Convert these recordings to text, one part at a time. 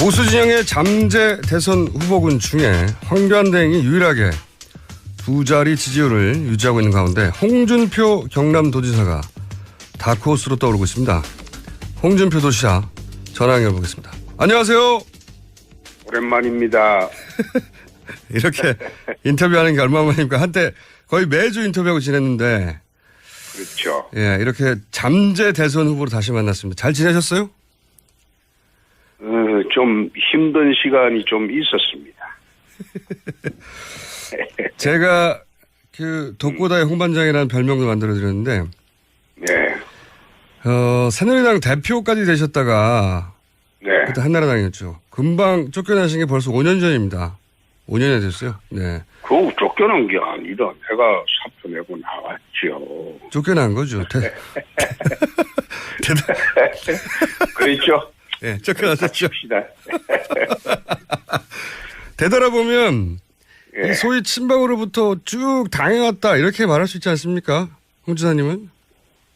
보수 진영의 잠재 대선 후보군 중에 황교안대행이 유일하게 두 자리 지지율을 유지하고 있는 가운데 홍준표 경남도지사가 다크호스로 떠오르고 있습니다. 홍준표 도지사 전화 연결해보겠습니다. 안녕하세요. 오랜만입니다. 이렇게 인터뷰하는 게 얼마만입니까? 한때 거의 매주 인터뷰하고 지냈는데. 그렇죠. 예, 이렇게 잠재 대선 후보로 다시 만났습니다. 잘 지내셨어요? 좀 힘든 시간이 좀 있었습니다. 제가 그 독고다의 홍반장이라는 별명도 만들어드렸는데, 네. 새누리당 대표까지 되셨다가, 네. 그때 한나라당이었죠. 금방 쫓겨나신 게 벌써 5년 전입니다. 5년이 됐어요. 네. 그거 쫓겨난 게 아니라 내가 사표 내고 나왔죠. 쫓겨난 거죠. 그렇죠. 네, 쫓겨나셨죠. 합시다. 되돌아보면, 예. 이 소위 친박으로부터 쭉 당해왔다, 이렇게 말할 수 있지 않습니까? 홍 지사님은?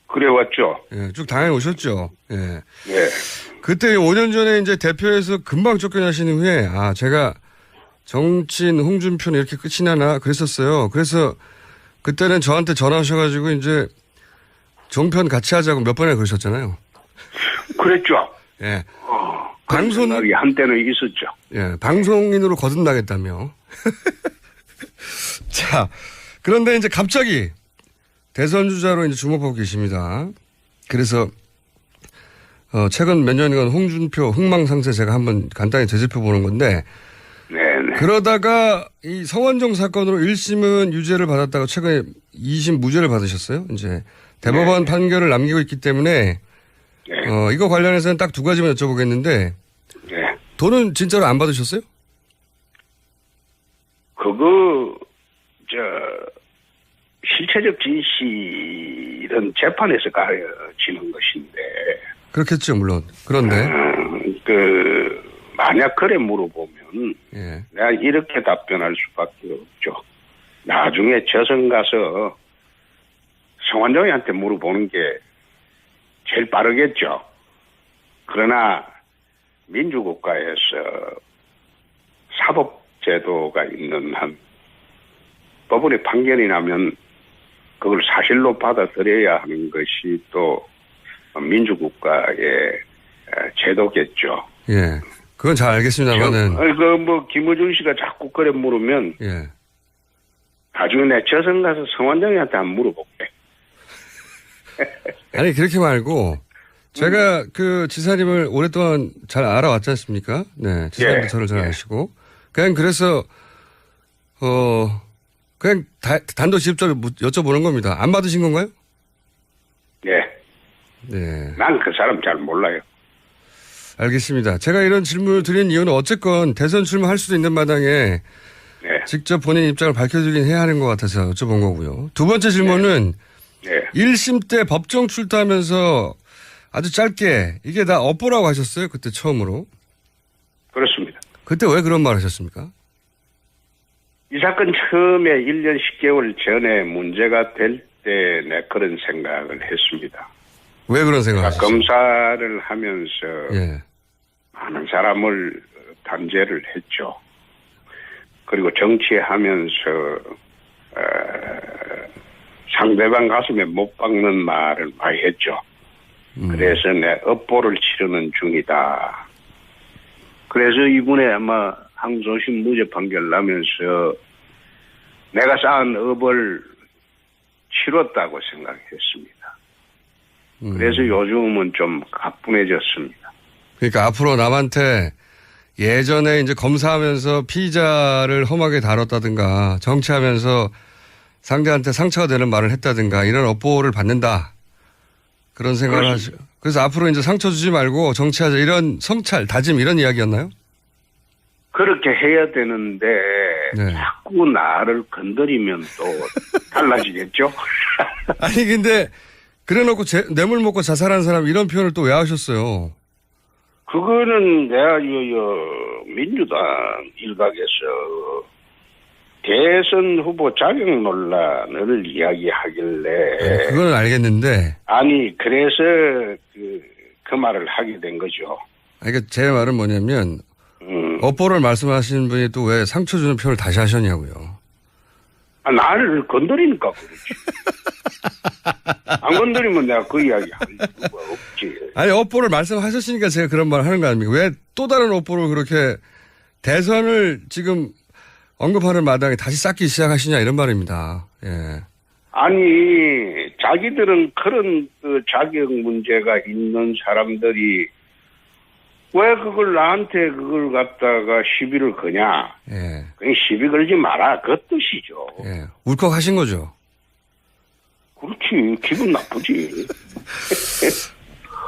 그래왔죠. 예, 쭉 당해오셨죠. 예. 네. 그때 5년 전에 이제 대표에서 금방 쫓겨나신 후에, 제가 정치인 홍준표는 이렇게 끝이 나나 그랬었어요. 그래서 그때는 저한테 전화하셔가지고 이제 종편 같이 하자고 몇 번이나 그러셨잖아요. 그랬죠. 예. 방송 생각이 한때는 있었죠. 예, 방송인으로 거듭나겠다며. 자, 그런데 이제 갑자기 대선 주자로 이제 주목하고 계십니다. 그래서 최근 몇 년간 홍준표 흥망상쇠 제가 한번 간단히 되짚어 보는 건데, 네네. 그러다가 이 성완종 사건으로 1심은 유죄를 받았다가 최근에 2심 무죄를 받으셨어요. 이제 대법원 판결을 남기고 있기 때문에 네. 이거 관련해서는 딱 두 가지만 여쭤보겠는데, 네. 돈은 진짜로 안 받으셨어요? 그거 실체적 진실은 재판에서 가려지는 것인데. 그렇겠죠, 물론. 그런데 만약 그래 물어보면 예. 내가 이렇게 답변할 수밖에 없죠. 나중에 저선 가서 성완종이한테 물어보는 게 제일 빠르겠죠. 그러나 민주국가에서 사법제도가 있는 한 법원의 판결이 나면 그걸 사실로 받아들여야 하는 것이 또 민주국가의 제도겠죠. 예. 그건 잘 알겠습니다만은. 김어준 씨가 자꾸 그래 물으면. 예. 나중에 내 저선 가서 성완종이한테 한번 물어볼게. 아니, 그렇게 말고, 제가 그 지사님을 오랫동안 잘 알아왔지 않습니까? 네. 지사님도 저를 잘 아시고. 그냥 그래서, 그냥 단도직입적으로 여쭤보는 겁니다. 안 받으신 건가요? 네. 네. 난 그 사람 잘 몰라요. 알겠습니다. 제가 이런 질문을 드린 이유는 어쨌건 대선 출마할 수도 있는 마당에 직접 본인 입장을 밝혀주긴 해야 하는 것 같아서 여쭤본 거고요. 두 번째 질문은 1심 때 법정 출두하면서 아주 짧게 이게 다 업보라고 하셨어요. 그때 처음으로. 그렇습니다. 그때 왜 그런 말 하셨습니까? 이 사건 처음에 1년 10개월 전에 문제가 될 때 내 그런 생각을 했습니다. 왜 그런 생각을 하셨어요? 검사를 하면서 예. 많은 사람을 단죄를 했죠. 그리고 정치하면서 상대방 가슴에 못 박는 말을 많이 했죠. 그래서 내 업보를 치르는 중이다. 그래서 이번에 아마 항소심 무죄 판결 나면서 내가 쌓은 업을 치렀다고 생각했습니다. 그래서 요즘은 좀 가뿐해졌습니다. 그러니까 앞으로 남한테 예전에 이제 검사하면서 피의자를 험하게 다뤘다든가 정치하면서 상대한테 상처가 되는 말을 했다든가 이런 업보를 받는다. 그런 생각을 하시고. 그래서 앞으로 이제 상처 주지 말고 정치하자 이런 성찰, 다짐 이런 이야기였나요? 그렇게 해야 되는데 자꾸 나를 건드리면 또 달라지겠죠? 아니 근데 그래놓고 뇌물 먹고 자살한 사람 이런 표현을 또 왜 하셨어요? 그거는 내가 민주당 일각에서 대선 후보 자격 논란을 이야기하길래. 그건 알겠는데. 아니 그래서 그 말을 하게 된 거죠. 그러니까 제 말은 뭐냐면 업보를 말씀하시는 분이 또 왜 상처 주는 표현을 다시 하셨냐고요. 나를 건드리니까 그렇지. 안 건드리면 내가 그 이야기 할 이유가 없지. 아니, 업보를 말씀하셨으니까 제가 그런 말을 하는 거 아닙니까? 왜 또 다른 업보를 그렇게 대선을 지금 언급하는 마당에 다시 쌓기 시작하시냐 이런 말입니다. 예. 아니, 자기들은 그런 그 자격 문제가 있는 사람들이 왜 그걸 나한테 그걸 갖다가 시비를 거냐. 예. 그냥 시비 걸지 마라. 그 뜻이죠. 예. 울컥하신 거죠. 그렇지. 기분 나쁘지.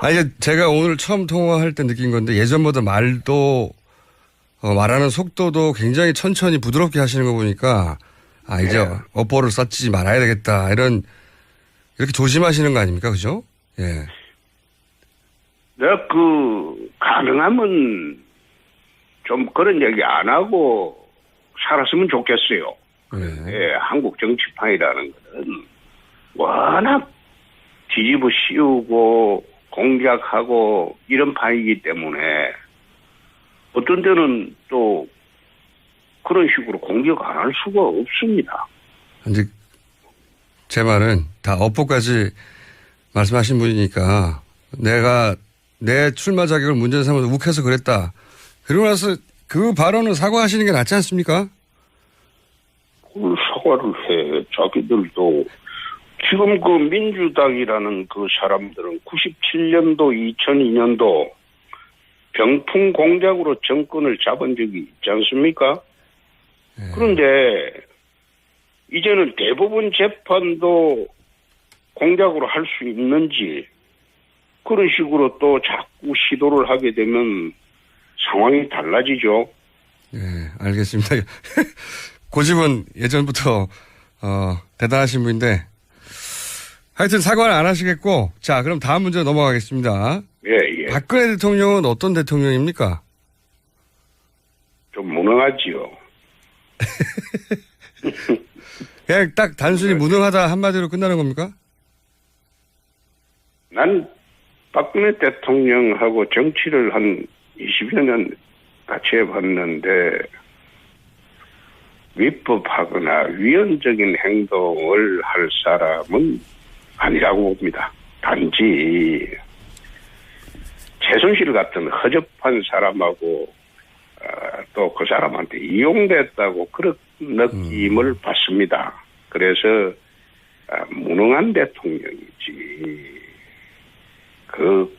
아니, 제가 오늘 처음 통화할 때 느낀 건데 예전보다 말도 말하는 속도도 굉장히 천천히 부드럽게 하시는 거 보니까 이제 업보를 쌓지 말아야 되겠다. 이렇게 조심하시는 거 아닙니까? 그죠? 예. 내가 가능하면 좀 그런 얘기 안 하고 살았으면 좋겠어요. 예, 한국 정치판이라는 것은 워낙 뒤집어 씌우고 공작하고 이런 판이기 때문에 어떤 때는 또 그런 식으로 공격 안 할 수가 없습니다. 이제 제 말은 다 업보까지 말씀하신 분이니까 내가 내 출마 자격을 문제 삼아서 욱해서 그랬다. 그러고 나서 그 발언을 사과하시는 게 낫지 않습니까? 그걸 사과를 해. 자기들도 지금 그 민주당이라는 그 사람들은 97년도, 2002년도 병풍 공작으로 정권을 잡은 적이 있지 않습니까? 그런데 이제는 대법원 재판도 공작으로 할 수 있는지 그런 식으로 또 자꾸 시도를 하게 되면 상황이 달라지죠. 네, 알겠습니다. 고집은 예전부터 대단하신 분인데 하여튼 사과를 안 하시겠고 자 그럼 다음 문제로 넘어가겠습니다. 예. 박근혜 대통령은 어떤 대통령입니까? 좀 무능하지요. 그냥 딱 단순히 무능하다 한마디로 끝나는 겁니까? 난 박근혜 대통령하고 정치를 한 20여 년 같이 해봤는데 위법하거나 위헌적인 행동을 할 사람은 아니라고 봅니다. 단지 최순실 같은 허접한 사람하고 또 그 사람한테 이용됐다고 그런 느낌을 받습니다. 그래서 무능한 대통령이지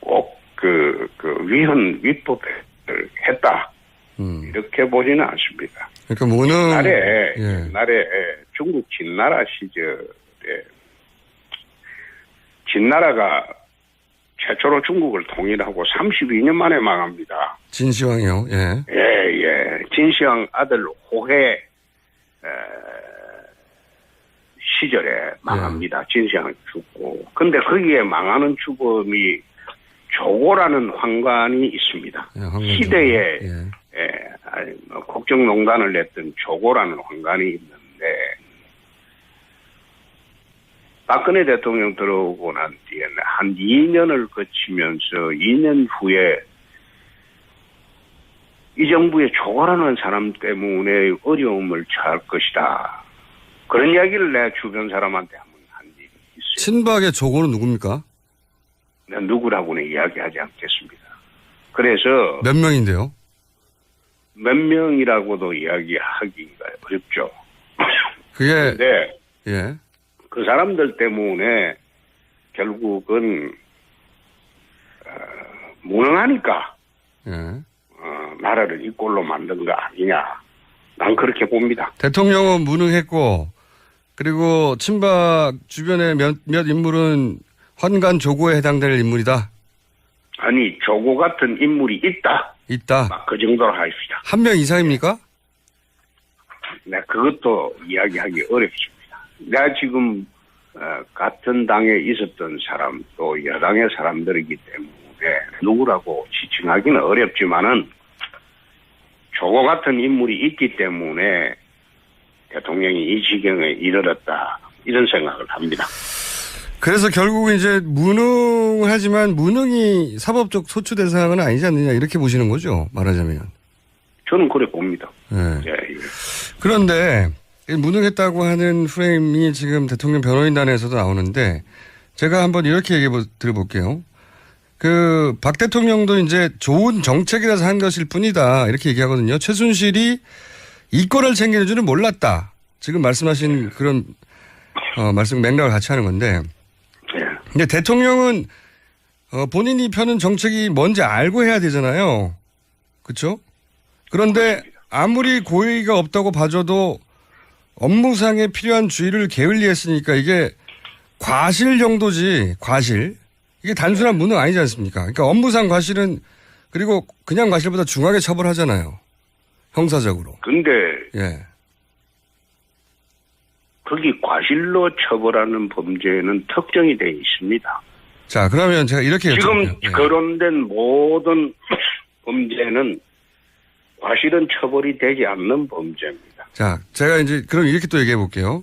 꼭 위법을 했다 이렇게 보지는 않습니다. 그러니까 무능 옛날에 중국 진나라 시절에 진나라가 최초로 중국을 통일하고 32년 만에 망합니다. 진시황이요. 예. 진시황 아들 호해 시절에 망합니다. 진시황이 죽고. 근데 거기에 망하는 죽음이 조고라는 황관이 있습니다. 시대에 국정농단을 냈던 조고라는 황관이 있는데 박근혜 대통령 들어오고 난 뒤에는 한 2년을 거치면서 2년 후에 이 정부의 조고라는 사람 때문에 어려움을 처할 것이다. 그런 이야기를 내 주변 사람한테 한번 한 적이 있어요. 친박의 조고는 누굽니까? 난 누구라고는 이야기하지 않겠습니다. 그래서 몇 명인데요? 몇 명이라고도 이야기하기가 어렵죠. 그게 근데 그 사람들 때문에 결국은 무능하니까 나라를 이 꼴로 만든 거 아니냐. 난 그렇게 봅니다. 대통령은 무능했고 그리고 친박 주변의 몇 인물은 환관 조고에 해당될 인물이다. 아니 조고 같은 인물이 있다. 그 정도로 하십시다. 한 명 이상입니까? 네, 그것도 이야기하기 어렵습니다. 내가 지금 같은 당에 있었던 사람 또 여당의 사람들이기 때문에 누구라고 지칭하기는 어렵지만은 조고 같은 인물이 있기 때문에 대통령이 이 지경에 이르렀다 이런 생각을 합니다. 그래서 결국은 이제 무능하지만 무능이 사법적 소추 대상은 아니지 않느냐 이렇게 보시는 거죠. 말하자면. 저는 그래 봅니다. 네. 예, 예. 그런데 무능했다고 하는 프레임이 지금 대통령 변호인단에서도 나오는데 제가 한번 이렇게 얘기해 드려볼게요. 박 대통령도 이제 좋은 정책이라서 한 것일 뿐이다. 이렇게 얘기하거든요. 최순실이 이권을 챙기는 줄은 몰랐다. 지금 말씀하신 그런, 말씀 맥락을 같이 하는 건데. 예. 근데 대통령은, 본인이 펴는 정책이 뭔지 알고 해야 되잖아요. 그렇죠? 그런데 아무리 고의가 없다고 봐줘도 업무상에 필요한 주의를 게을리했으니까 이게 과실 정도지, 과실. 이게 단순한 무능 아니지 않습니까? 그러니까 업무상 과실은 그리고 그냥 과실보다 중하게 처벌하잖아요. 형사적으로. 근데 예. 거기 과실로 처벌하는 범죄는 특정이 되어 있습니다. 자, 그러면 제가 이렇게 지금 여쭤볼게요. 예. 거론된 모든 범죄는 과실은 처벌이 되지 않는 범죄입니다. 자, 제가 이제 그럼 이렇게 또 얘기해 볼게요.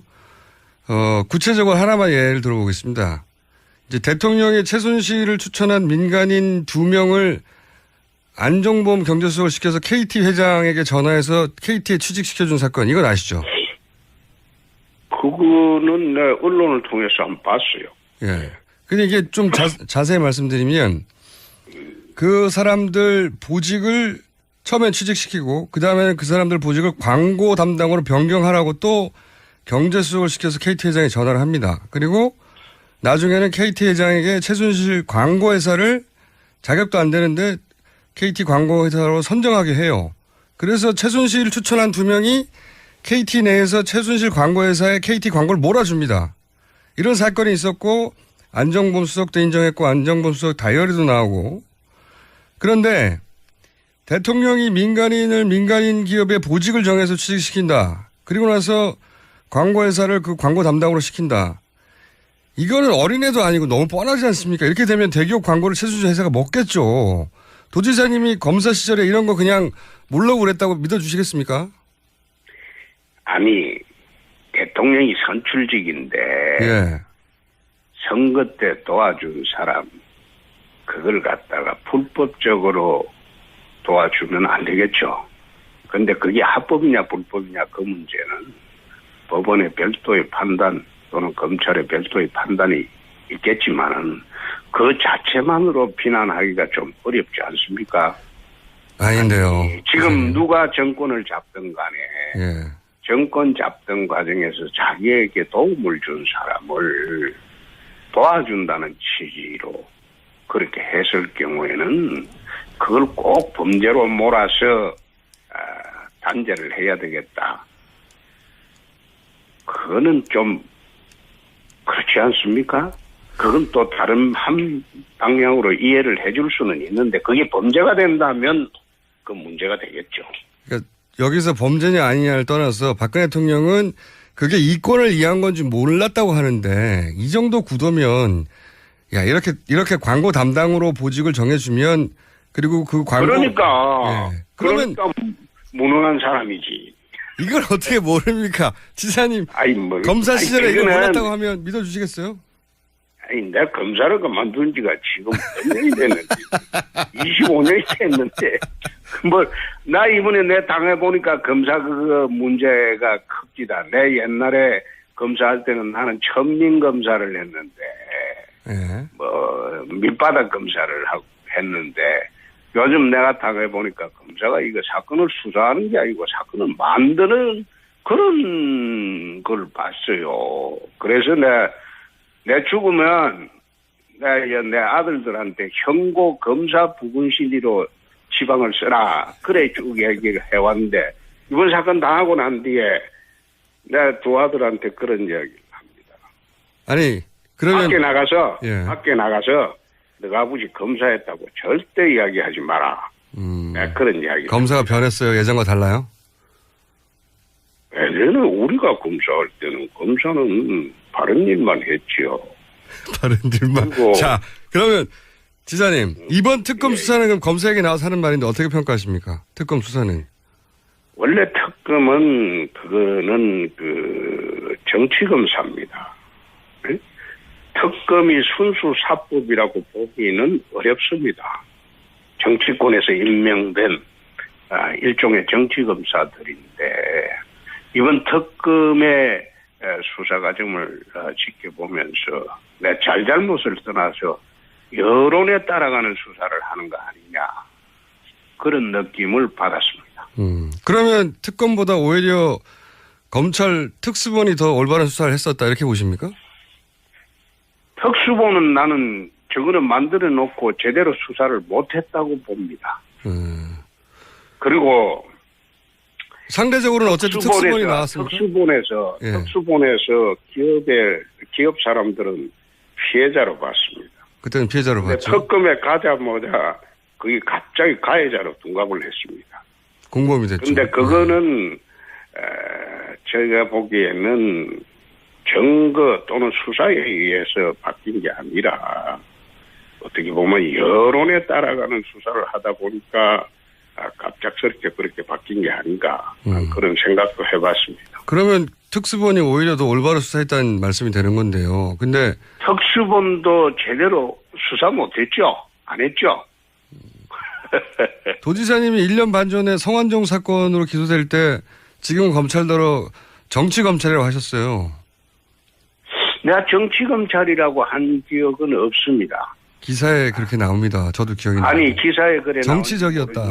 구체적으로 하나만 예를 들어보겠습니다. 이제 대통령이 최순실을 추천한 민간인 2명을 안종범 경제수석을 시켜서 KT 회장에게 전화해서 KT에 취직시켜준 사건, 이건 아시죠? 그거는 내 언론을 통해서 안 봤어요. 예. 근데 이게 좀 자세히 말씀드리면 그 사람들 보직을 처음엔 취직시키고 그 다음에는 그 사람들 보직을 광고 담당으로 변경하라고 또 경제수석을 시켜서 KT 회장에 전화를 합니다. 그리고 나중에는 KT 회장에게 최순실 광고회사를 자격도 안 되는데 KT 광고회사로 선정하게 해요. 그래서 최순실을 추천한 2명이 KT 내에서 최순실 광고회사에 KT 광고를 몰아줍니다. 이런 사건이 있었고 안정범 수석도 인정했고 안정범 수석 다이어리도 나오고. 그런데 대통령이 민간인 기업에 보직을 정해서 취직시킨다. 그리고 나서 광고회사를 그 광고 담당으로 시킨다. 이거는 어린애도 아니고 너무 뻔하지 않습니까? 이렇게 되면 대기업 광고를 최순실 회사가 먹겠죠. 도지사님이 검사 시절에 이런 거 그냥 모르고 그랬다고 믿어주시겠습니까? 아니, 대통령이 선출직인데 예. 선거 때 도와준 사람 그걸 갖다가 불법적으로 도와주면 안 되겠죠. 그런데 그게 합법이냐 불법이냐 그 문제는 법원의 별도의 판단 또는 검찰의 별도의 판단이 있겠지만은 그 자체만으로 비난하기가 좀 어렵지 않습니까? 아닌데요. 지금 누가 정권을 잡든 간에 예. 정권 잡던 과정에서 자기에게 도움을 준 사람을 도와준다는 취지로 그렇게 했을 경우에는 그걸 꼭 범죄로 몰아서 단죄를 해야 되겠다. 그거는 좀 그렇지 않습니까? 그건 또 다른 한 방향으로 이해를 해줄 수는 있는데 그게 범죄가 된다면 그 문제가 되겠죠. 그러니까 여기서 범죄냐 아니냐를 떠나서 박근혜 대통령은 그게 이권을 이해한 건지 몰랐다고 하는데 이 정도 구도면 야 이렇게 광고 담당으로 보직을 정해주면 그리고 그 광고 그러니까 그러면 무능한 사람이지. 이걸 어떻게 모릅니까? 지사님 검사 시절에 이거 몰랐다고 하면 믿어주시겠어요? 아니 내가 검사를 그만둔 지가 지금 몇 년이 됐는데 25년이 됐는데 나 이번에 내 당해보니까 검사 그 문제가 큽니다. 내 옛날에 검사할 때는 나는 천민 검사를 했는데 예. 밑바닥 검사를 했는데 요즘 내가 당해보니까 검사가 이거 사건을 수사하는 게 아니고 사건을 만드는 그런 걸 봤어요. 그래서 내 죽으면 내 아들들한테 형고 검사 부분실리로 지방을 써라. 그래 쭉 얘기를 해왔는데 이번 사건 당하고 난 뒤에 내 두 아들한테 그런 이야기를 합니다. 아니 그러면 밖에 나가서 너가 아버지 검사했다고 절대 이야기하지 마라. 그런 이야기. 검사가 변했어요. 예전과 달라요? 예전에 우리가 검사할 때는 검사는 바른 일만 했지요. 바른 일만. 그리고 자, 그러면 지사님 이번 특검 수사는 그럼 검사에게 나와서 하는 말인데 어떻게 평가하십니까? 특검 수사는. 원래 특검은 그거는 그 정치검사입니다. 네? 특검이 순수 사법이라고 보기는 어렵습니다. 정치권에서 임명된 일종의 정치검사들인데 이번 특검의 수사 과정을 지켜보면서 내 잘잘못을 떠나서 여론에 따라가는 수사를 하는 거 아니냐 그런 느낌을 받았습니다. 그러면 특검보다 오히려 검찰 특수본이 더 올바른 수사를 했었다 이렇게 보십니까? 특수본은 나는 저거는 만들어 놓고 제대로 수사를 못했다고 봅니다. 그리고 상대적으로는 어쨌든 특수본이 나왔습니다. 특수본에서 기업 사람들은 피해자로 봤습니다. 그때는 피해자로 봤죠. 특검에 가자마자 그게 갑자기 가해자로 둔갑을 했습니다. 공범이 됐죠. 그런데 그거는 저희가 보기에는 증거 또는 수사에 의해서 바뀐 게 아니라 어떻게 보면 여론에 따라가는 수사를 하다 보니까 갑작스럽게 그렇게 바뀐 게 아닌가 그런 생각도 해봤습니다. 그러면 특수본이 오히려 더 올바로 수사했다는 말씀이 되는 건데요. 근데 특수본도 제대로 수사 못했죠? 안 했죠? 도지사님이 1년 반 전에 성완종 사건으로 기소될 때 지금 검찰대로 정치검찰이라고 하셨어요. 내가 정치검찰이라고 한 기억은 없습니다. 기사에 그렇게 나옵니다. 저도 기억이 나요. 아니 기사에 그래 정치적이었다.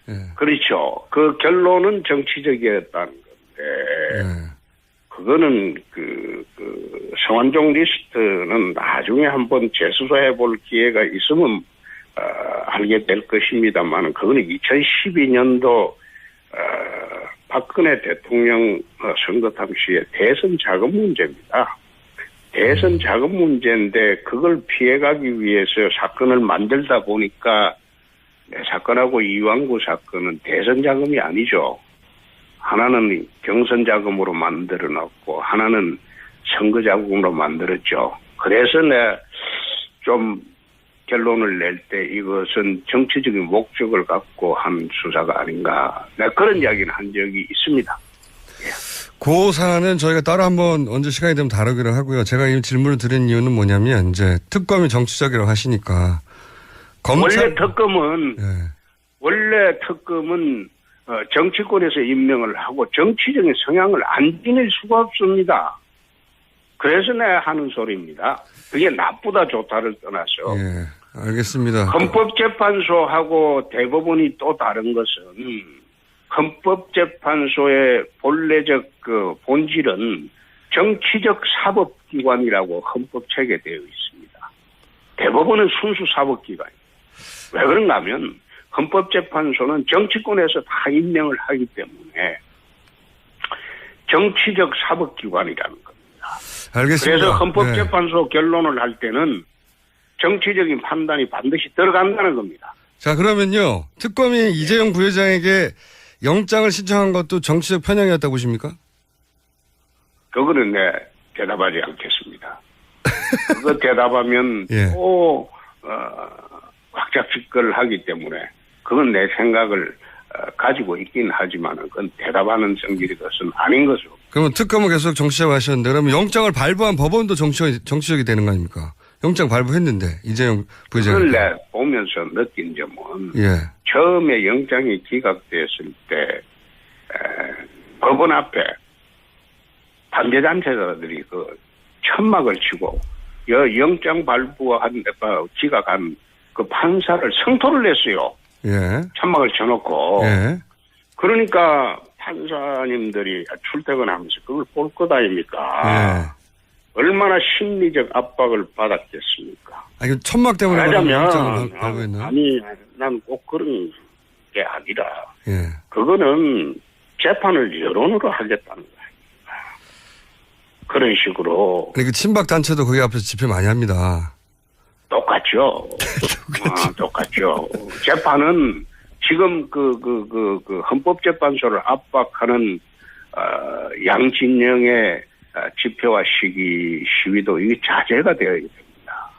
예. 그렇죠. 그 결론은 정치적이었다는 건데 그거는 그 성완종 리스트는 나중에 한번 재수사해 볼 기회가 있으면 알게 될 것입니다만 그거는 2012년도 박근혜 대통령 선거 당시에 대선 자금 문제입니다. 대선 자금 문제인데 그걸 피해가기 위해서 사건을 만들다 보니까 내 사건하고 이완구 사건은 대선 자금이 아니죠. 하나는 경선 자금으로 만들어 놨고 하나는 선거 자금으로 만들었죠. 그래서 내가 좀 결론을 낼 때 이것은 정치적인 목적을 갖고 한 수사가 아닌가. 내가 그런 이야기는 한 적이 있습니다. 그 사안은 저희가 따로 한번 언제 시간이 되면 다루기로 하고요. 제가 이 질문을 드린 이유는 뭐냐면 이제 특검이 정치적이라고 하시니까 원래 특검은 정치권에서 임명을 하고 정치적인 성향을 안 지닐 수가 없습니다. 그래서 내가 하는 소리입니다. 그게 나쁘다 좋다를 떠나서. 예, 알겠습니다. 헌법재판소하고 대법원이 또 다른 것은 헌법재판소의 본래적 그 본질은 정치적 사법기관이라고 헌법책에 되어 있습니다. 대법원은 순수 사법기관이에요. 왜 그런가 하면 헌법재판소는 정치권에서 다 임명을 하기 때문에 정치적 사법기관이라는 겁니다. 알겠습니다. 그래서 헌법재판소 결론을 할 때는 정치적인 판단이 반드시 들어간다는 겁니다. 자, 그러면요. 특검이 이재용 부회장에게 영장을 신청한 것도 정치적 편향이었다고 보십니까? 그거는 네, 대답하지 않겠습니다. 그거 대답하면 예. 또 확작직걸 하기 때문에 그건 내 생각을 가지고 있긴 하지만 그건 대답하는 성질의 것은 아닌 것으로. 그러면 특검은 계속 정치적 하셨는데 그러면 영장을 발부한 법원도 정치적이 되는 거 아닙니까? 영장 발부했는데 이재용 부회장. 그걸 내 보면서 느낀 점은 처음에 영장이 기각됐을 때 법원 앞에 반대단체자들이 그 천막을 치고 영장 발부한 기각한 그 판사를 성토를 했어요. 예. 천막을 쳐놓고. 예. 그러니까 판사님들이 출퇴근하면서 그걸 볼 것 아닙니까? 예. 얼마나 심리적 압박을 받았겠습니까? 아니, 천막 때문에 말하자면 발부했나요? 아니, 난 꼭 그런 게 아니라 예. 그거는 재판을 여론으로 하겠다는 거예요. 그런 식으로. 그러니까 친박 단체도 거기 앞에서 집회 많이 합니다. 똑같죠. 똑같죠. 재판은 지금 그 헌법재판소를 압박하는 양진영의 집회와 시위도 이게 자제가 되어야 됩니다.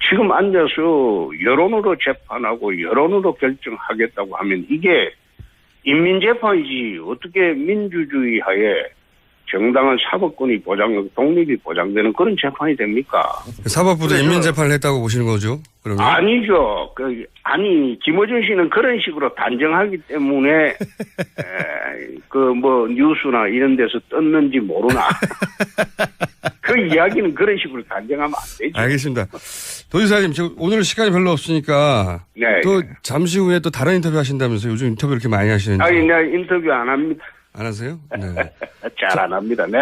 지금 앉아서 여론으로 재판하고 여론으로 결정하겠다고 하면 이게 인민재판이지 어떻게 민주주의 하에 정당한 사법권이 독립이 보장되는 그런 재판이 됩니까? 사법부도 인민재판을 했다고 보시는 거죠? 그러면? 아니죠. 김어준 씨는 그런 식으로 단정하기 때문에, 뉴스나 이런 데서 떴는지 모르나. 그 이야기는 그런 식으로 단정하면 안 되죠. 알겠습니다. 도지사님, 오늘 시간이 별로 없으니까. 네. 또 잠시 후에 또 다른 인터뷰 하신다면서요? 요즘 인터뷰 이렇게 많이 하시는데. 내가 인터뷰 안 합니다. 안 하세요? 네. 잘 안 합니다. 네.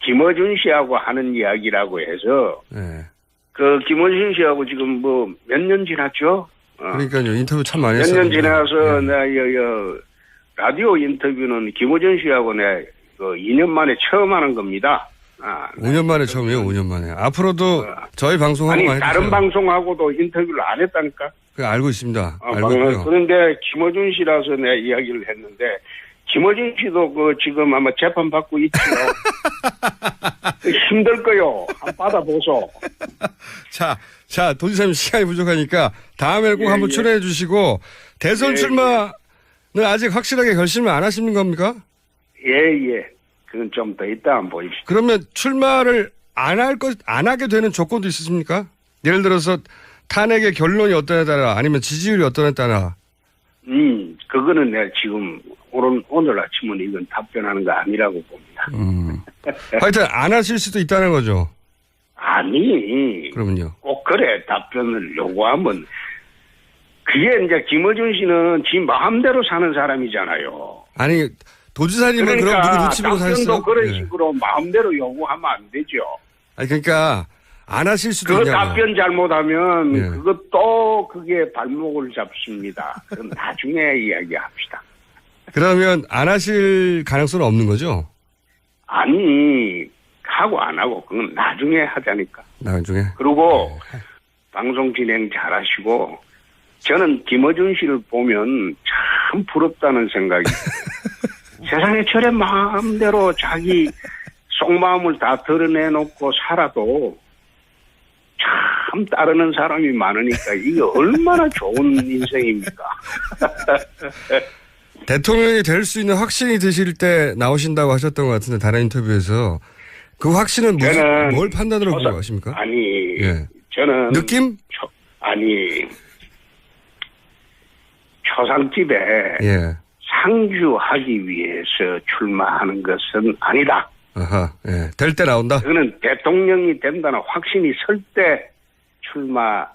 김어준 씨하고 하는 이야기라고 해서, 네. 김어준 씨하고 지금 몇 년 지났죠? 그러니까요. 인터뷰 참 많이 몇 했어요. 년 지나서, 라디오 인터뷰는 김어준 씨하고 2년 만에 처음 하는 겁니다. 5년 만에 처음이에요, 5년 만에. 앞으로도 저희 방송하고 많이 다른 해주세요. 방송하고도 인터뷰를 안 했다니까? 알고 있습니다. 알고 있고요. 그런데 김어준 씨라서 내가 이야기를 했는데, 김어준 씨도 지금 아마 재판 받고 있지요. 힘들 거요. 한번 받아보소. 자, 도지사님 시간이 부족하니까 다음에 꼭 한번 출연해 주시고, 대선 출마는 아직 확실하게 결심을 안 하시는 겁니까? 예. 그건 좀 더 이따 한번 보입시다. 그러면 출마를 안 하게 되는 조건도 있으십니까? 예를 들어서 탄핵의 결론이 어떠냐에 따라 아니면 지지율이 어떠냐에 따라. 그거는 내가 지금 오늘 아침은 이건 답변하는 거 아니라고 봅니다. 하여튼 안 하실 수도 있다는 거죠. 아니. 그러면요. 꼭 그래 답변을 요구하면 그게 이제 김어준 씨는 지 마음대로 사는 사람이잖아요. 아니 도지사님은 그럼 누구 눈치 보고 사셨어요? 답변도 그런 식으로 마음대로 요구하면 안 되죠. 아니 그러니까 안 하실 수도 그 있냐고요. 답변 잘못하면 그것도 그게 발목을 잡습니다. 그럼 나중에 이야기합시다. 그러면 안 하실 가능성은 없는 거죠? 아니 하고 안 하고 그건 나중에 하자니까. 나중에. 그리고 방송 진행 잘하시고 저는 김어준 씨를 보면 참 부럽다는 생각이 세상에 저래 마음대로 자기 속마음을 다 드러내놓고 살아도 참 따르는 사람이 많으니까 이게 얼마나 좋은 인생입니까? 대통령이 될 수 있는 확신이 드실 때 나오신다고 하셨던 것 같은데 다른 인터뷰에서 그 확신은 뭘 판단으로 보고하십니까? 아니 저는 느낌? 초상집에 상주하기 위해서 출마하는 것은 아니다. 아하, 될 때 나온다? 그거는 대통령이 된다는 확신이 설 때 출마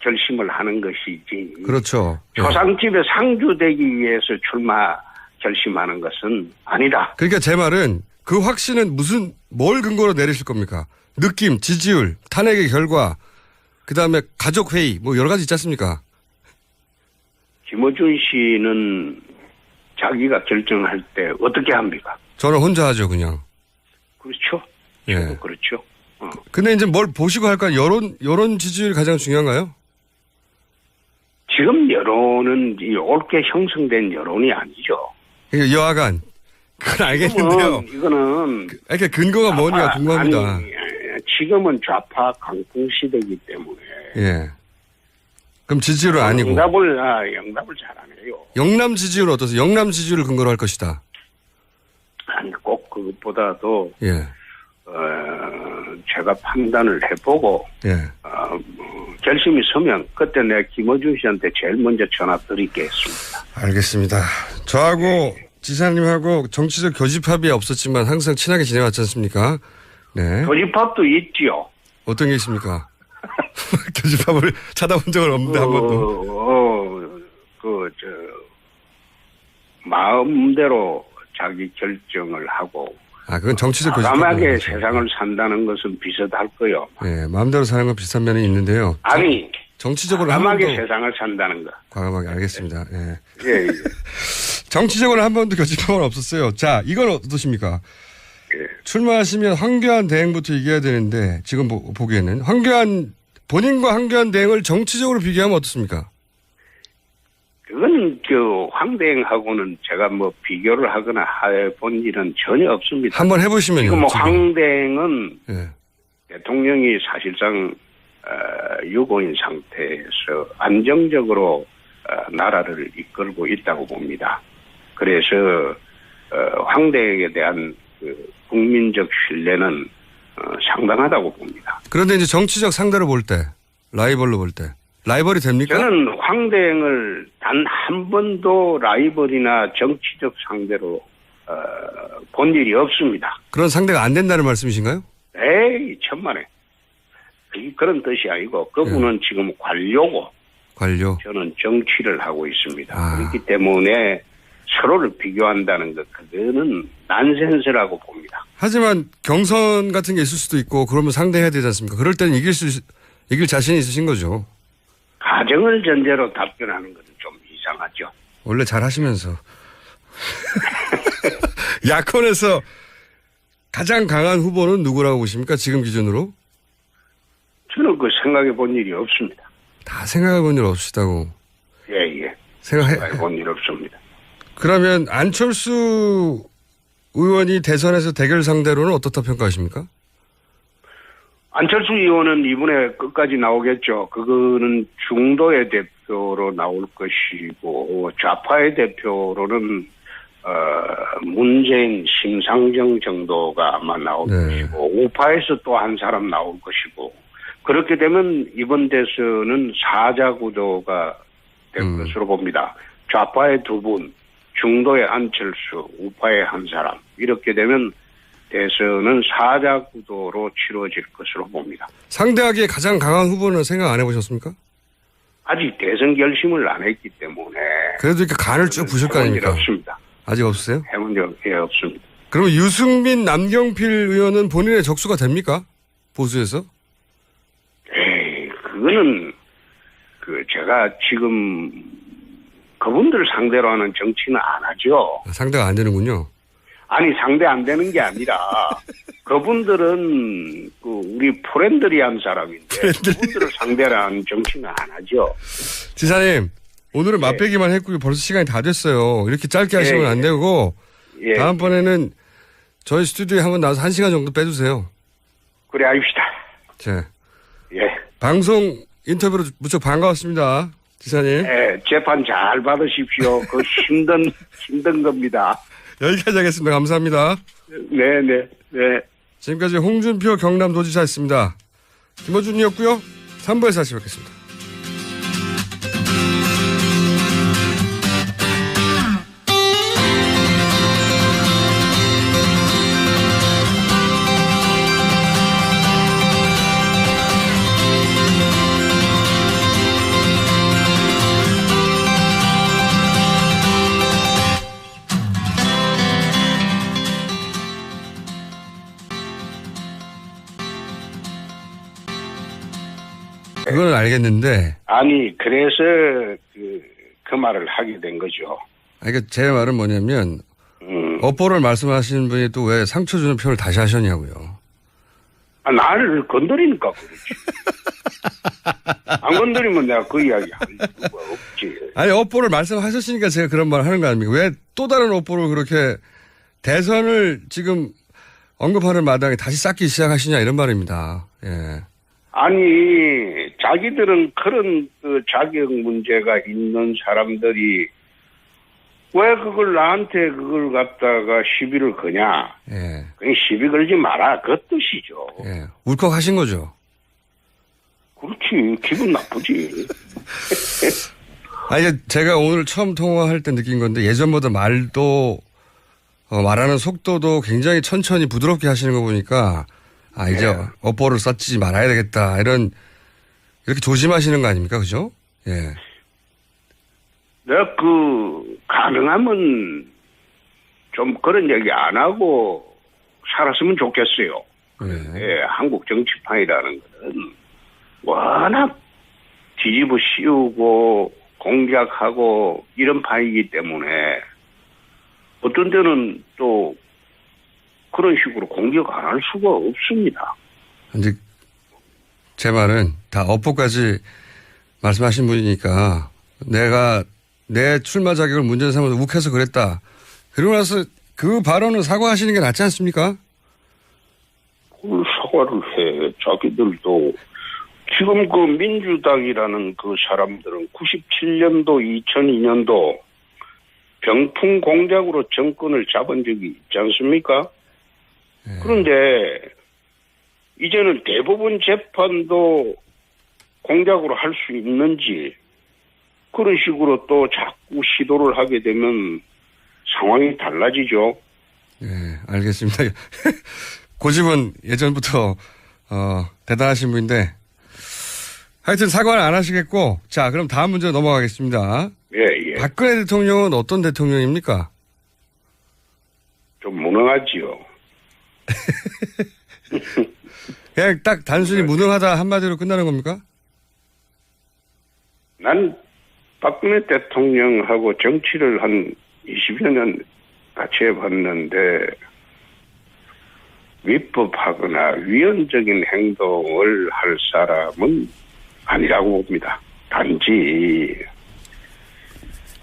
결심을 하는 것이지. 그렇죠. 초상집에 상주되기 위해서 출마 결심하는 것은 아니다. 그러니까 제 말은 그 확신은 뭘 근거로 내리실 겁니까? 느낌, 지지율, 탄핵의 결과, 그 다음에 가족회의, 여러 가지 있지 않습니까? 김어준 씨는 자기가 결정할 때 어떻게 합니까? 저는 혼자 하죠, 그냥. 그렇죠. 그렇죠. 근데 이제 뭘 보시고 할까? 여론 지지율이 가장 중요한가요? 지금 여론은 옳게 형성된 여론이 아니죠. 여하간. 그건 알겠는데요. 이거는. 이렇게 근거가 뭐냐 궁금합니다. 지금은 좌파 강풍 시대이기 때문에. 그럼 지지율은 아니고. 영답을 잘 안 해요. 영남 지지율은 어떠세요? 영남 지지율을 근거로 할 것이다. 아니, 꼭 그것보다도. 제가 판단을 해보고. 결심이 서면 그때 내가 김어준 씨한테 제일 먼저 전화 드리겠습니다. 알겠습니다. 저하고 지사님하고 정치적 교집합이 없었지만 항상 친하게 지내왔지 않습니까? 네. 교집합도 있지요. 어떤 게 있습니까? 교집합을 찾아본 적은 없는데 한 번도. 마음대로 자기 결정을 하고. 그건 정치적 교집합. 과감하게 세상을 산다는 것은 비슷할 거요. 마음대로 사는 건 비슷한 면이 있는데요. 아니. 정치적으로 과감하게 세상을 산다는 거. 과감하게 알겠습니다. 정치적으로 한 번도 교집합은 없었어요. 자, 이건 어떠십니까? 출마하시면 황교안 대행부터 얘기해야 되는데 지금 보기에는 본인과 황교안 대행을 정치적으로 비교하면 어떻습니까? 그건 황 대행하고는 제가 비교를 하거나 해본 일은 전혀 없습니다. 한번 해보시면요. 지금 황 대행은 대통령이 사실상 유고인 상태에서 안정적으로 나라를 이끌고 있다고 봅니다. 그래서 황 대행에 대한 그 국민적 신뢰는 상당하다고 봅니다. 그런데 이제 정치적 상대로 볼 때, 라이벌로 볼 때, 라이벌이 됩니까? 저는 황대행을 단 한 번도 라이벌이나 정치적 상대로 본 일이 없습니다. 그런 상대가 안 된다는 말씀이신가요? 에이, 천만에. 그런 뜻이 아니고 그분은 지금 관료고 관료. 저는 정치를 하고 있습니다. 아. 그렇기 때문에 서로를 비교한다는 것, 그거는 난센스라고 봅니다. 하지만 경선 같은 게 있을 수도 있고 그러면 상대해야 되지 않습니까? 그럴 때는 이길 자신이 있으신 거죠. 가정을 전제로 답변하는 것은 좀 이상하죠. 원래 잘 하시면서. 야권에서 가장 강한 후보는 누구라고 보십니까? 지금 기준으로? 저는 그 생각해 본 일이 없습니다. 다 생각해 본 일 없으시다고. 예. 생각해 본 일 없습니다. 그러면 안철수 의원이 대선에서 대결 상대로는 어떻다 평가하십니까? 안철수 의원은 이번에 끝까지 나오겠죠. 그거는 중도의 대표로 나올 것이고 좌파의 대표로는 문재인, 심상정 정도가 아마 나올 것이고 우파에서 또 한 사람 나올 것이고 그렇게 되면 이번 대선은 사자 구도가 될 것으로 봅니다. 좌파의 두 분, 중도의 안철수, 우파의 한 사람 이렇게 되면 대선은 사자 구도로 치러질 것으로 봅니다. 상대하기에 가장 강한 후보는 생각 안 해보셨습니까? 아직 대선 결심을 안 했기 때문에 그래도 이렇게 간을 쭉 부실 거 아닙니까? 없습니다. 아직 없으세요? 해본 적이 없습니다. 그러면 유승민, 남경필 의원은 본인의 적수가 됩니까? 보수에서? 에이, 그거는 제가 지금 그분들 상대로 하는 정치는 안 하죠. 상대가 안 되는군요. 아니, 상대 안 되는 게 아니라 그분들은 우리 프렌들리한 사람인데 그분들을 상대로 하는 정치는 안 하죠. 지사님, 오늘은 맛배기만 했고 벌써 시간이 다 됐어요. 이렇게 짧게 하시면 안 되고 다음번에는 저희 스튜디오에 한번 나와서 1시간 정도 빼주세요. 그래, 합시다. 자, 예. 방송 인터뷰로 무척 반가웠습니다. 지사님. 예, 재판 잘 받으십시오. 그 힘든 겁니다. 여기까지 하겠습니다. 감사합니다. 네. 지금까지 홍준표 경남도지사였습니다. 김어준이었고요. 3부에서 다시 뵙겠습니다. 그건 알겠는데. 아니, 그래서 그 말을 하게 된 거죠. 그러니까 제 말은 뭐냐면, 업보를 말씀하시는 분이 또 왜 상처 주는 표현을 다시 하셨냐고요. 아, 나를 건드리니까 그렇지. 안 건드리면 내가 그 이야기 할 수가 없지. 아니, 업보를 말씀하셨으니까 제가 그런 말을 하는 거 아닙니까? 왜 또 다른 업보를 그렇게 대선을 지금 언급하는 마당에 다시 쌓기 시작하시냐 이런 말입니다. 예. 아니, 자기들은 그런 자격 문제가 있는 사람들이 왜 그걸 나한테 그걸 갖다가 시비를 거냐. 예. 그냥 시비 걸지 마라. 그 뜻이죠. 예. 울컥하신 거죠. 그렇지. 기분 나쁘지. 아니, 제가 오늘 처음 통화할 때 느낀 건데 예전보다 말도, 말하는 속도도 굉장히 천천히 부드럽게 하시는 거 보니까 이제 업보를 쌓지 말아야 되겠다. 이렇게 조심하시는 거 아닙니까? 그죠? 예. 내가 가능하면 좀 그런 얘기 안 하고 살았으면 좋겠어요. 예, 한국 정치판이라는 것은 워낙 뒤집어 씌우고 공작하고 이런 판이기 때문에 어떤 때는 또 그런 식으로 공격 안 할 수가 없습니다. 이제 제 말은 다 업보까지 말씀하신 분이니까 내가 내 출마 자격을 문제 삼아서 욱해서 그랬다. 그러고 나서 그 발언을 사과하시는 게 낫지 않습니까? 그걸 사과를 해. 자기들도 지금 그 민주당이라는 그 사람들은 97년도, 2002년도 병풍 공작으로 정권을 잡은 적이 있지 않습니까? 그런데 이제는 대법원 재판도 공작으로 할 수 있는지 그런 식으로 또 자꾸 시도를 하게 되면 상황이 달라지죠. 예, 알겠습니다. 고집은 예전부터 대단하신 분인데 하여튼 사과를 안 하시겠고 자 그럼 다음 문제 넘어가겠습니다. 예. 박근혜 대통령은 어떤 대통령입니까? 좀 무능하지요. 그냥 딱 단순히 무능하다 한마디로 끝나는 겁니까? 난 박근혜 대통령하고 정치를 한 20여 년 같이 해봤는데 위법하거나 위헌적인 행동을 할 사람은 아니라고 봅니다. 단지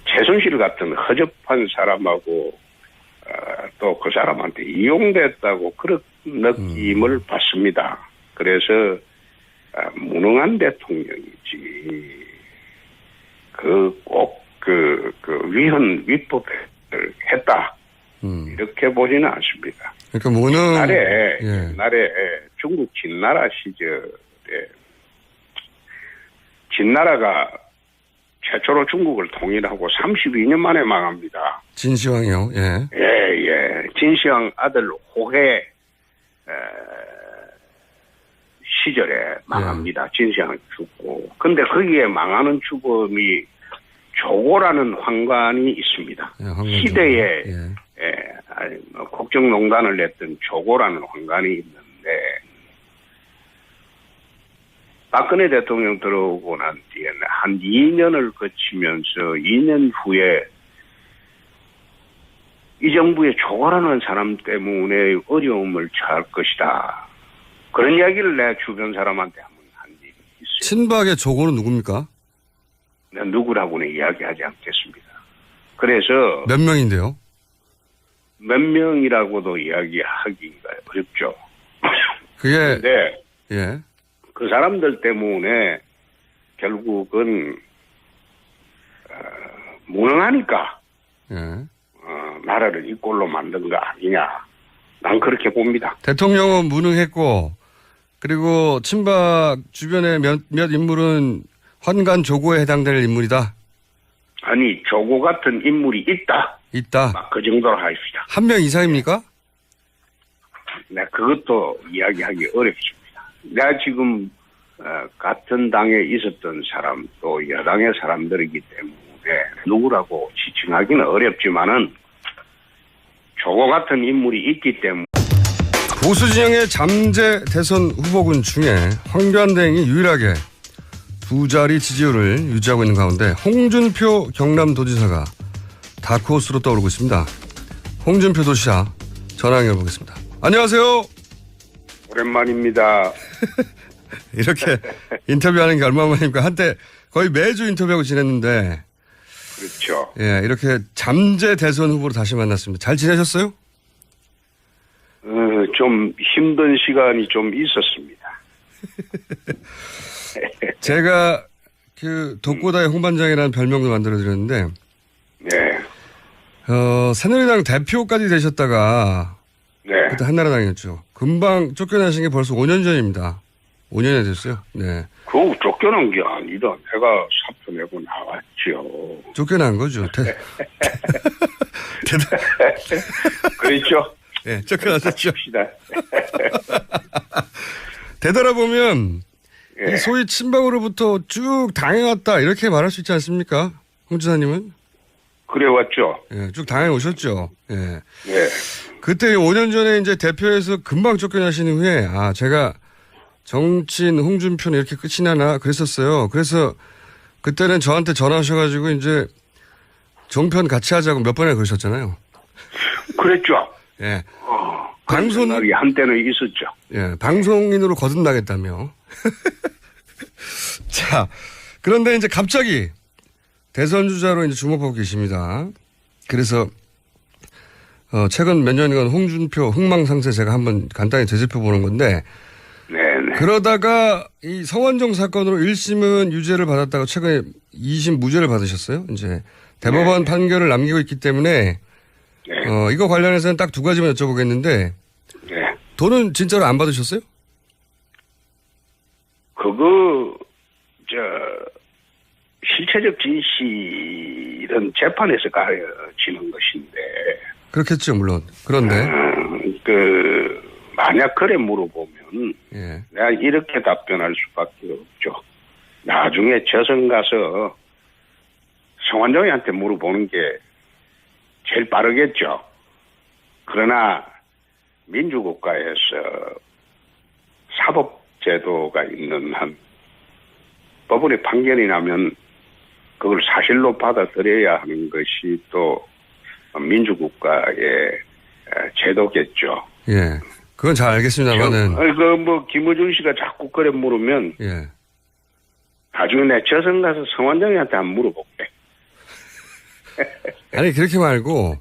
최순실 같은 허접한 사람하고 또 그 사람한테 이용됐다고 그런 느낌을 받습니다. 그래서 무능한 대통령이지 위법을 했다 이렇게 보지는 않습니다. 그러니까 무능 옛날에 중국 진나라 시절에 진나라가 최초로 중국을 통일하고 32년 만에 망합니다. 진시황이요. 예. 진시황 아들 호해 시절에 망합니다. 진시황이 죽고. 근데 거기에 망하는 주범이 조고라는 황관이 있습니다. 시대에 국정농단을 냈던 조고라는 황관이 있는데 박근혜 대통령 들어오고 난 뒤에는 한 2년을 거치면서 2년 후에 이 정부의 조고라는 사람 때문에 어려움을 처할 것이다. 그런 이야기를 내 주변 사람한테 한번 한 적이 있어요. 친박의 조고는 누굽니까? 난 누구라고는 이야기하지 않겠습니다. 그래서 몇 명인데요? 몇 명이라고도 이야기하기가 어렵죠. 그게 근데 그 사람들 때문에 결국은 무능하니까 나라를 이 꼴로 만든 거 아니냐. 난 그렇게 봅니다. 대통령은 무능했고 그리고 친박 주변의 몇 인물은 환관 조고에 해당될 인물이다. 아니 조고 같은 인물이 있다. 막 그 정도로 하십시다. 한 명 이상입니까? 네, 그것도 이야기하기 어렵습니다. 내가 지금 같은 당에 있었던 사람 또 여당의 사람들이기 때문에 누구라고 지칭하기는 어렵지만은 조고 같은 인물이 있기 때문에 보수 진영의 잠재 대선 후보군 중에 황교안 대행이 유일하게 두 자리 지지율을 유지하고 있는 가운데 홍준표 경남도지사가 다크호스로 떠오르고 있습니다. 홍준표 도지사 전화 연결해보겠습니다. 안녕하세요. 오랜만입니다. 이렇게 인터뷰하는 게 얼마만입니까? 한때 거의 매주 인터뷰하고 지냈는데. 그렇죠. 예, 이렇게 잠재 대선 후보로 다시 만났습니다. 잘 지내셨어요? 좀 힘든 시간이 좀 있었습니다. 제가 그 독고다의 홍반장이라는 별명도 만들어드렸는데, 네. 새누리당 대표까지 되셨다가, 네. 그때 한나라당이었죠. 금방 쫓겨나신 게 벌써 5년 전입니다. 5년이 됐어요. 네. 그거 쫓겨난 게 아니라 내가 사표 내고 나왔죠. 쫓겨난 거죠. 그렇죠. 네, 쫓겨나셨죠. 합시다. 되돌아보면 예. 이 소위 친박으로부터 쭉 당해왔다 이렇게 말할 수 있지 않습니까? 홍 지사님은? 그래왔죠. 예, 쭉 당해오셨죠. 예. 네. 그때 5년 전에 이제 대표에서 금방 쫓겨나신 후에 제가 정치인 홍준표는 이렇게 끝이 나나 그랬었어요. 그래서 그때는 저한테 전화하셔가지고 이제 정편 같이 하자고 몇 번이나 그러셨잖아요. 그랬죠. 예. 방송 날이 한때는 있었죠. 예, 방송인으로 거듭나겠다며. 자, 그런데 이제 갑자기 대선 주자로 이제 주목하고 계십니다. 그래서 최근 몇 년간 홍준표 흥망상세 제가 한번 간단히 되짚어 보는 건데. 네네. 그러다가 이 성완종 사건으로 1심은 유죄를 받았다가 최근에 2심 무죄를 받으셨어요. 이제 대법원 판결을 남기고 있기 때문에 네. 이거 관련해서는 딱 두 가지만 여쭤보겠는데 네. 돈은 진짜로 안 받으셨어요? 그거 실체적 진실은 재판에서 가려지는 것인데. 그렇겠죠, 물론. 그런데. 만약 그래 물어보면. 예. 내가 이렇게 답변할 수밖에 없죠. 나중에 저선 가서 성완종이한테 물어보는 게 제일 빠르겠죠. 그러나 민주국가에서 사법제도가 있는 한 법원의 판결이 나면 그걸 사실로 받아들여야 하는 것이 또 민주국가의 제도겠죠. 예. 그건 잘 알겠습니다만은. 김어준 씨가 자꾸 그래 물으면. 예. 나중에 내 저선 가서 성완종이한테 한번 물어볼게. 아니, 그렇게 말고,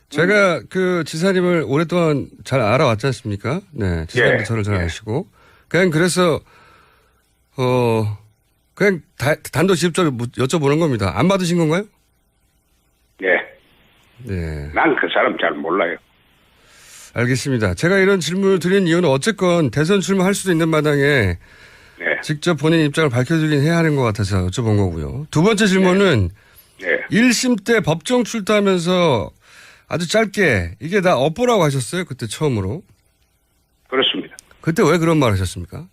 제가 그 지사님을 오랫동안 잘 알아왔지 않습니까? 네. 지사님도 예. 저를 잘 아시고. 그냥 그래서, 그냥 단독 직접적으로 여쭤보는 겁니다. 안 받으신 건가요? 예. 네. 난 그 사람 잘 몰라요. 알겠습니다. 제가 이런 질문을 드린 이유는 어쨌건 대선 출마할 수도 있는 마당에 네. 직접 본인 입장을 밝혀주긴 해야 하는 것 같아서 여쭤본 거고요. 두 번째 질문은 네. 1심 때 법정 출두하면서 아주 짧게 이게 다 업보라고 하셨어요. 그때 처음으로. 그렇습니다. 그때 왜 그런 말 하셨습니까?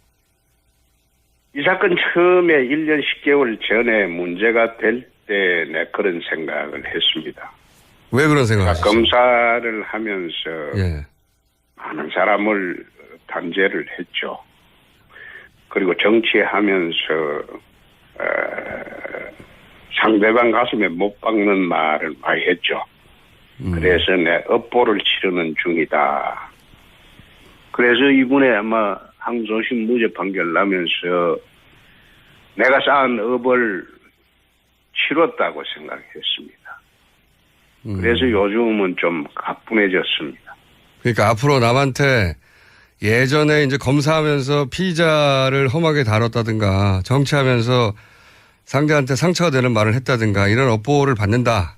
이 사건 처음에 1년 10개월 전에 문제가 될 때 내 그런 생각을 했습니다. 왜 그런 생각을 하셨어요? 검사를 하면서 예. 많은 사람을 단죄를 했죠. 그리고 정치하면서 상대방 가슴에 못 박는 말을 많이 했죠. 그래서 내 업보를 치르는 중이다. 그래서 이번에 아마 항소심 무죄 판결 나면서 내가 쌓은 업을 치렀다고 생각했습니다. 그래서 요즘은 좀 가뿐해졌습니다. 그러니까 앞으로 남한테 예전에 이제 검사하면서 피의자를 험하게 다뤘다든가 정치하면서 상대한테 상처가 되는 말을 했다든가 이런 업보를 받는다.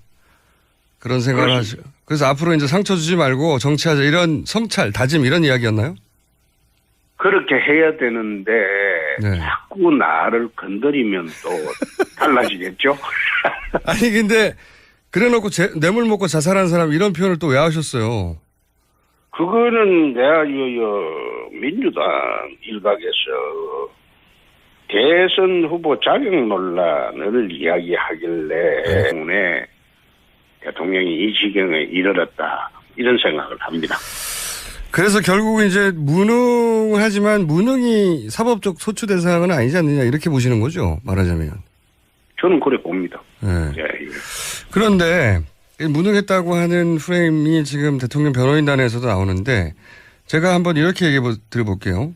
그런 생각을 하시고. 그래서 앞으로 이제 상처 주지 말고 정치하자 이런 성찰, 다짐 이런 이야기였나요? 그렇게 해야 되는데 네. 자꾸 나를 건드리면 또 달라지겠죠? 아니 근데 그래놓고 뇌물 먹고 자살한 사람 이런 표현을 또 왜 하셨어요? 그거는 내가 민주당 일각에서 대선 후보 자격 논란을 이야기하길래 때문에 대통령이 이 지경에 이르렀다 이런 생각을 합니다. 그래서 결국은 이제 무능하지만 무능이 사법적 소추 대상은 아니지 않느냐 이렇게 보시는 거죠, 말하자면. 저는 그래 봅니다. 네. 예. 그런데 무능했다고 하는 프레임이 지금 대통령 변호인단에서도 나오는데 제가 한번 이렇게 얘기해 드려볼게요.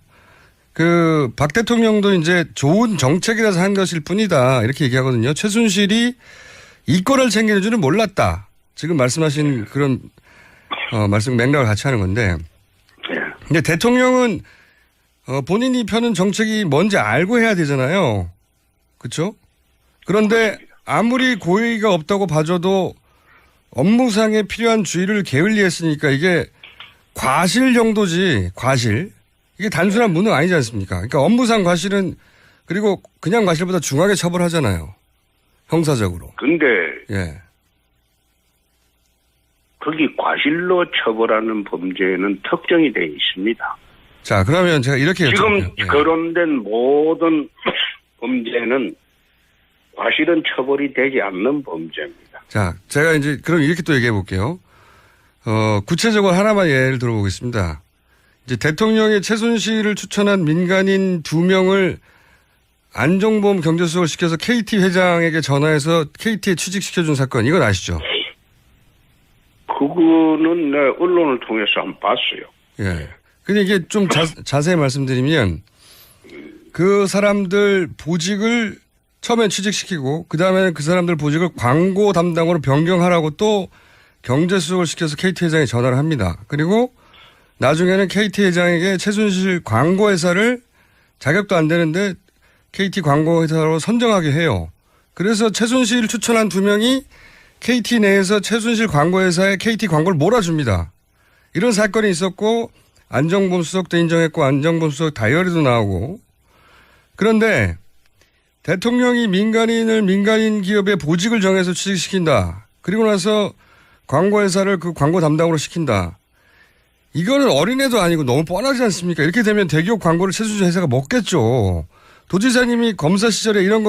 박 대통령도 이제 좋은 정책이라서 한 것일 뿐이다 이렇게 얘기하거든요. 최순실이 이권을 챙기는 줄은 몰랐다. 지금 말씀하신 그런 말씀 맥락을 같이 하는 건데. 근데 대통령은 본인이 펴는 정책이 뭔지 알고 해야 되잖아요. 그렇죠? 그런데 아무리 고의가 없다고 봐줘도 업무상에 필요한 주의를 게을리했으니까 이게 과실 정도지 과실. 이게 단순한 무능 아니지 않습니까? 그러니까 업무상 과실은 그리고 그냥 과실보다 중하게 처벌하잖아요. 형사적으로. 근데 예. 거기 과실로 처벌하는 범죄는 특정이 되어 있습니다. 자, 그러면 제가 이렇게 지금 여쭤볼게요. 거론된 모든 범죄는 과실은 처벌이 되지 않는 범죄입니다. 자, 제가 이제 그럼 이렇게 또 얘기해 볼게요. 구체적으로 하나만 예를 들어보겠습니다. 이제 대통령이 최순실을 추천한 민간인 2명을 안종범 경제수석을 시켜서 KT 회장에게 전화해서 KT에 취직시켜준 사건, 이건 아시죠? 그거는 내 언론을 통해서 한번 봤어요. 예. 근데 이게 좀 자세히 말씀드리면 그 사람들 보직을 처음엔 취직시키고 그 다음에는 그 사람들 보직을 광고 담당으로 변경하라고 또 경제수석을 시켜서 KT 회장에 전화를 합니다. 그리고 나중에는 KT 회장에게 최순실 광고회사를 자격도 안 되는데 KT 광고회사로 선정하게 해요. 그래서 최순실 추천한 2명이 KT 내에서 최순실 광고회사에 KT 광고를 몰아줍니다. 이런 사건이 있었고 안정범 수석도 인정했고 안정범 수석 다이어리도 나오고. 그런데 대통령이 민간인을 민간인 기업의 보직을 정해서 취직시킨다. 그리고 나서 광고회사를 그 광고 담당으로 시킨다. 이거는 어린애도 아니고 너무 뻔하지 않습니까? 이렇게 되면 대기업 광고를 최순실 회사가 먹겠죠. 도지사님이 검사 시절에 이런 거